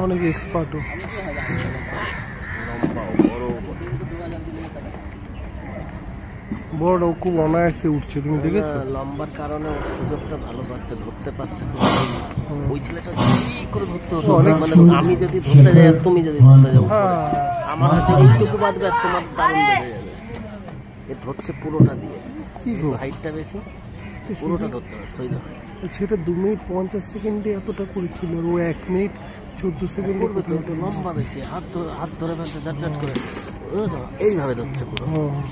অনেক এক্সপার্টও। বড় খুব অনায়াসে উঠছে, তুমি দেখেছো? লম্বার কারণে সুযোগটা ভালো পাচ্ছে, ধরতে পারছে। ওই ছেলেটা কি করে ধরতে হতো, মানে আমি যদি ধরতে যাই আর তুমি যদি ধরতে যাও, আমার হাতে এইটুকু বাঁধবে আর তোমার দারুণ বেড়ে যাবে। এ ধরছে পুরোটা দিয়ে, কি হাইটটা বেশি, পুরোটা ধরতে পারছে। ওই দেখো সেটা 2 মিনিট 50 সেকেন্ডে এতটা করেছিল, ও 1 মিনিট 14 সেকেন্ড করবে তো। একটু লম্বা বেশি, হাত ধরে ফেলছে ঝাট করে, এইভাবে ধরছে পুরো।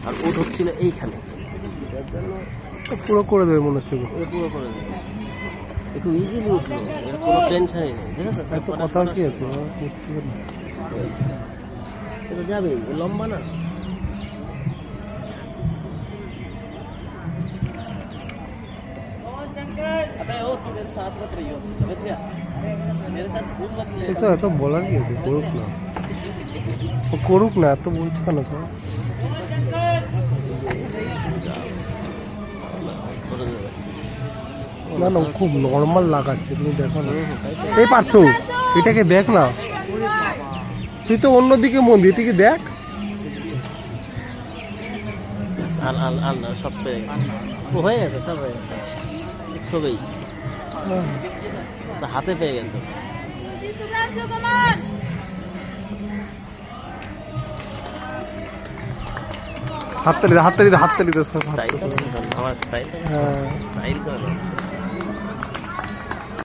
আর ও ধরছিল এইখানে, পুরো করে দেবে মনে হচ্ছে। পুরো করে দেবে, খুব ইজিলি উঠলো, এর কোনো টেনশনই নেই। ঠিক আছে, এত কথা কি আছে, এটা যাবে, লম্বা না। এত বলার কি আছে, করুক না, ও করুক না, এত বলছে কেন সব? না না, খুব নর্মাল লাগাচ্ছে, তুমি দেখো না। এই পার্থ, এটাকে দেখ না, তুই তো অন্যদিকে মন দিয়ে, এটাকে দেখ। সব পেয়ে গেছে, হয়ে গেছে, সব হয়ে গেছে, ছবি হাতে পেয়ে গেছে। হাততালি দে, হাততালি দে, হাততালি দে। স্টাইল, আমার স্টাইল, স্টাইল।